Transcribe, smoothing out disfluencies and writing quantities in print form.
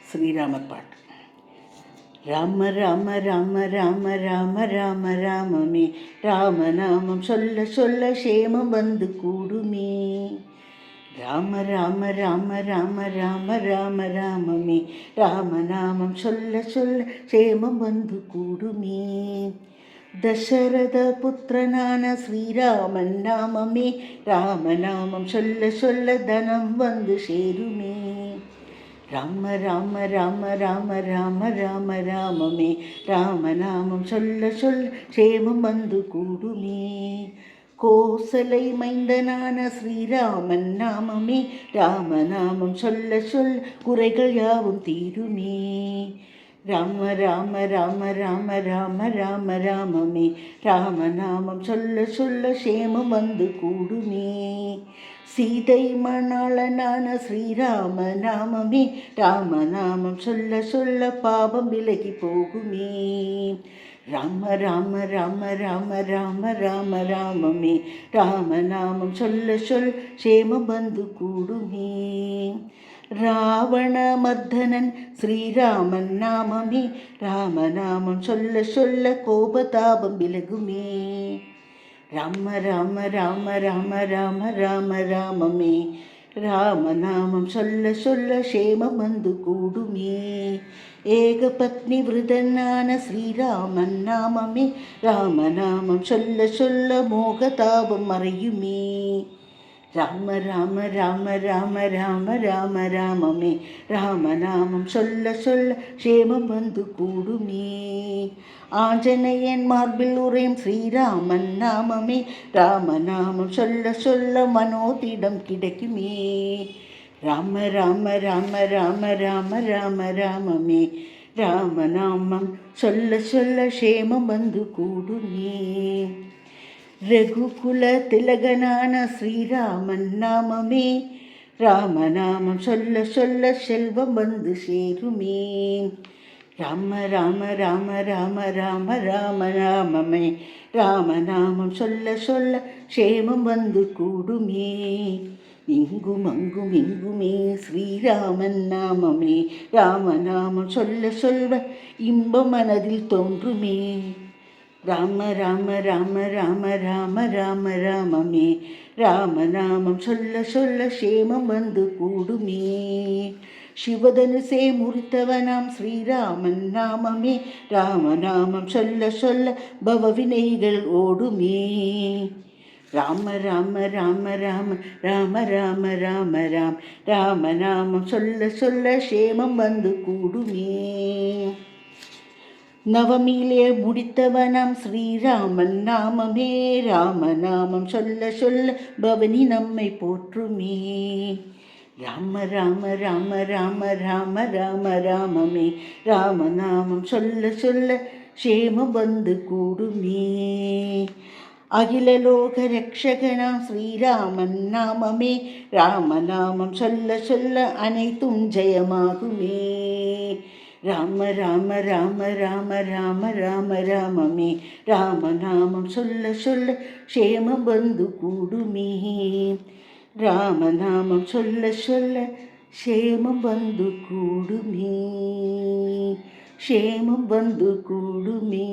ஸ்ரீராமர் பாட்டு. ராம ராம ராம ராம ராம ராம ராமமே, ராமநாமம் சொல்ல சொல்ல சேமம் வந்து கூடுமே. ராம ராம ராம ராம ராம ராம ராமமே, ராமநாமம் சொல்ல சொல்ல சேமம் வந்து கூடுமே. தசரத புத்திரனான ஸ்ரீராமன் நாமமே, ராமநாமம் சொல்ல சொல்ல தனம் வந்து சேருமே. ராம ராம ராம ராம ராம ராம ராமமே, ராமநாமம் சொல்ல சொல்ல சேமம் வந்து கூடுமே. கோசலை மைந்தனான ஸ்ரீராமன் நாமமே, ராமநாமம் சொல்ல சொல்ல குறைகள் யாவும் தீருமே. ராம ராம ராம ராம ராம ராம ராமமே, ராமநாமம் சொல்ல சொல்ல சேமம் வந்து கூடுமே. சீதை மணாளனான ஸ்ரீராம நாமமே, ராமநாமம் சொல்ல சொல்ல பாபம் விலகி போகுமே. ராம ராம ராம ராம ராம ராம ராமமே, ராமநாமம் சொல்ல சொல் சேமம் வந்து கூடுமே. ராவண மர்தனன் ஸ்ரீராமன் நாமமே, ராமநாமம் சொல்ல சொல்ல கோபதாபம் விலகுமே. ராம ராம ராம ராம ராம ராம ராமமே, ராமநாமம் சொல்ல சொல்ல சேமம் வந்து கூடுமே. ஏக பத்னி விருதனான ஸ்ரீராமன் நாமமே, ராமநாமம் சொல்ல சொல்ல மோகதாபம் மறையுமே. ராம ராம ராம ராம ராம ராம ராமமே, ராமநாமம் சொல்ல சொல்ல சேமம் வந்து கூடுமே. ஆஞ்சநேயன் மார்பில் உரையும் ஸ்ரீராமன் நாமமே, ராமநாமம் சொல்ல சொல்ல மனோதிடம் கிடைக்குமே. ராம ராம ராம ராம ராம ராம ராமமே, ராமநாமம் சொல்ல சொல்ல சேமம் வந்து கூடுமே. ரகுகுல திலகனான ஸ்ரீராமன் நாமமே, ராமநாமம் சொல்ல சொல்ல செல்வம் வந்து சேருமே. ராம ராம ராம ராம ராம ராம ராமமே, ராமநாமம் சொல்ல சொல்ல சேமம் வந்து கூடுமே. இங்கும் அங்கும் எங்குமே ஸ்ரீராமன் நாமமே, ராமநாமம் சொல்ல சொல்ல இன்பம் மனதில் தோன்றுமே. ராம ராம ராம ராம ராம ராம ராமமே, ராமநாமம் சொல்ல சொல்ல சேமம் வந்து கூடுமே. சிவதனுசே முறித்தவனாம் ஸ்ரீராமன் நாமமே, ராமநாமம் சொல்ல சொல்ல பவவினைகள் ஓடுமே. ராம ராம ராம ராம ராம ராம ராம ராம், ராமநாமம் சொல்ல சொல்ல சேமம் வந்து கூடுமே. நவமியிலே முடித்தவனாம் ஸ்ரீராமன் நாமமே, ராமநாமம் சொல்ல சொல்ல பவனி நம்மை போற்றுமே. ராம ராம ராம ராம ராம ராம ராமமே, ராமநாமம் சொல்ல சொல்ல சேமம் வந்து கூடுமே. அகில லோக ரக்ஷகனாம் ஸ்ரீராமன் நாமமே, ராமநாமம் சொல்ல சொல்ல அனைத்தும் ஜெயமாகுமே. ராம ராம ராம ராம ராம ராம ராமமே, ராமநாமம் சொல்ல சொல்ல சேமம் வந்து கூடுமே. ராமநாமம் சொல்ல சொல்ல சேமம் வந்து கூடுமே, சேமம் வந்து கூடுமே.